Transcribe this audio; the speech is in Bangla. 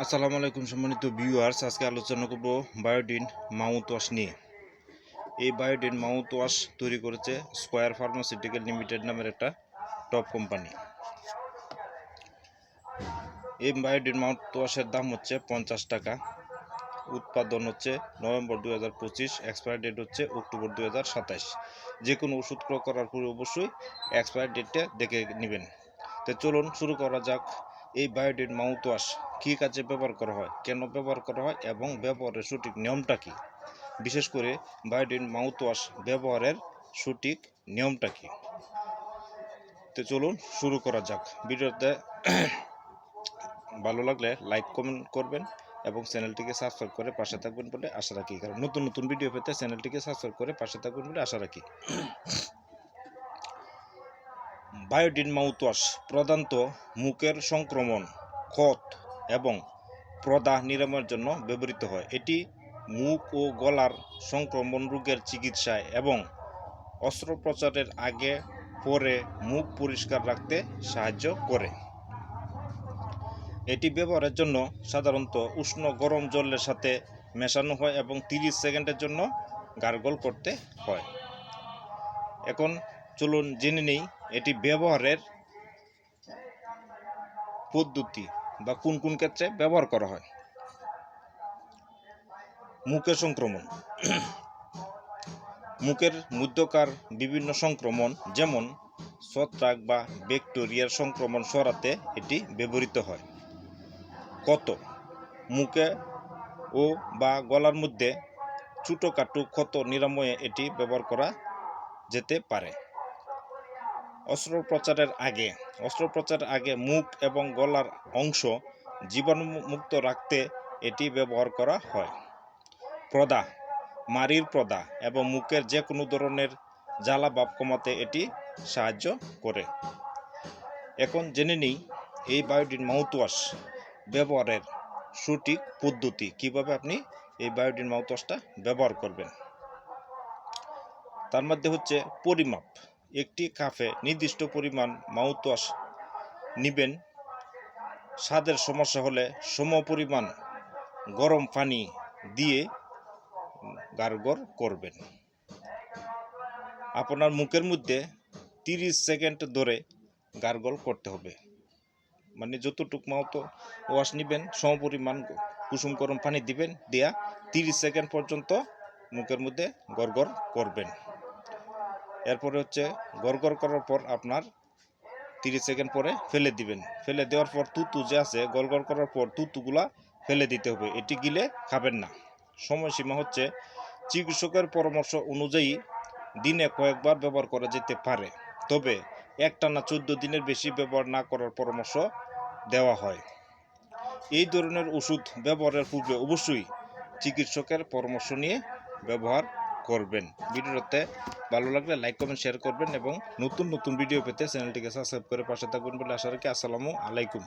আসসালামু আলাইকুম সম্মানিত ভিউয়ার্স, আজকে আলোচনা করব বায়োডিন মাউথওয়াশ নিয়ে। এই বায়োডিন মাউথওয়াশ তৈরি করেছে স্কয়ার ফার্মাসিউটিক্যাল লিমিটেড নামের একটা টপ কোম্পানি। এই বায়োডিন মাউথওয়াশের দাম হচ্ছে 50 টাকা। উৎপাদন হচ্ছে নভেম্বর 2025, এক্সপায়ার ডেট হচ্ছে অক্টোবর 2027। যে কোনো ওষুধ ক্রয় করার পরে অবশ্যই এক্সপায়ার ডেটটা দেখে নেবেন। তো চলুন শুরু করা যাক। এই বায়োডিন মাউথওয়াশ কী কাজে ব্যবহার করা হয়, কেন ব্যবহার করা হয় এবং ব্যবহারের সঠিক নিয়মটা কী, বিশেষ করে বায়োডিন মাউথওয়াশ ব্যবহারের সঠিক নিয়মটা কী। তো চলুন শুরু করা যাক। ভিডিওতে ভালো লাগলে লাইক কমেন্ট করবেন এবং চ্যানেলটিকে সাবস্ক্রাইব করে পাশে থাকবেন বলে আশা রাখি, কারণ নতুন নতুন ভিডিও পেতে চ্যানেলটিকে সাবস্ক্রাইব করে পাশে থাকবেন বলে আশা রাখি। বায়োডিন মাউথওয়াশ প্রধানত মুখের সংক্রমণ, ক্ষত এবং প্রদাহ নিরাময়ের জন্য ব্যবহৃত হয়। এটি মুখ ও গলার সংক্রমণ রোগের চিকিৎসায় এবং অস্ত্রোপচারের আগে পরে মুখ পরিষ্কার রাখতে সাহায্য করে। এটি ব্যবহারের জন্য সাধারণত উষ্ণ গরম জলের সাথে মেশানো হয় এবং 30 সেকেন্ডের জন্য গার্গল করতে হয়। এখন চলুন জেনে নেই এটি ব্যবহারের পদ্ধতি বা কোন কোন ক্ষেত্রে ব্যবহার করা হয়। মুখের সংক্রমণ। মুখের মধ্যকার বিভিন্ন সংক্রমণ যেমন ছত্রাক বা ব্যাকটেরিয়ার সংক্রমণ সরাতে এটি ব্যবহৃত হয়। ক্ষত। মুখে ও বা গলার মধ্যে ছোটোখাটো ক্ষত নিরাময়ে এটি ব্যবহার করা যেতে পারে। অস্ত্রোপচারের আগে মুখ এবং গলার অংশ জীবাণুমুক্ত রাখতে এটি ব্যবহার করা হয়। প্রদাহ, মাড়ির প্রদাহ এবং মুখের যে কোনো ধরনের জ্বালা ভাব কমাতে এটি সাহায্য করে। এখন জেনে নিই এই বায়োডিন মাউথওয়াশ ব্যবহারের সঠিক পদ্ধতি, কিভাবে আপনি এই বায়োডিন মাউথওয়াশটা ব্যবহার করবেন। তার মধ্যে হচ্ছে পরিমাপ। একটি কাপে নির্দিষ্ট পরিমাণ মাউথওয়াশ নেবেন। স্বাদের সমস্যা হলে সমপরিমাণ গরম পানি দিয়ে গার্গল করবেন। আপনার মুখের মধ্যে 30 সেকেন্ড ধরে গার্গল করতে হবে। মানে যতটুকু মাউথওয়াশ নেবেন সমপরিমাণ কুসুম গরম পানি দিবেন, দিয়া 30 সেকেন্ড পর্যন্ত মুখের মধ্যে গড়গড় করবেন। এরপরে হচ্ছে গড়গড় করার পর আপনার 30 সেকেন্ড পরে ফেলে দিবেন। ফেলে দেওয়ার পর তুতু যে আছে, গড়গড় করার পর তুতুগুলা ফেলে দিতে হবে। এটি গিলে খাবেন না। সময়সীমা হচ্ছে চিকিৎসকের পরামর্শ অনুযায়ী দিনে কয়েকবার ব্যবহার করা যেতে পারে, তবে একটানা 14 দিনের বেশি ব্যবহার না করার পরামর্শ দেওয়া হয়। এই ধরনের ওষুধ ব্যবহারের পূর্বে অবশ্যই চিকিৎসকের পরামর্শ নিয়ে ব্যবহার করবেন। ভিডিওতে ভালো লাগলে লাইক কমেন্ট শেয়ার করবেন এবং নতুন নতুন ভিডিও পেতে চ্যানেলটিকে সাবস্ক্রাইব করে পাশে থাকবেন বলে আশা রাখি। আসসালামু আলাইকুম।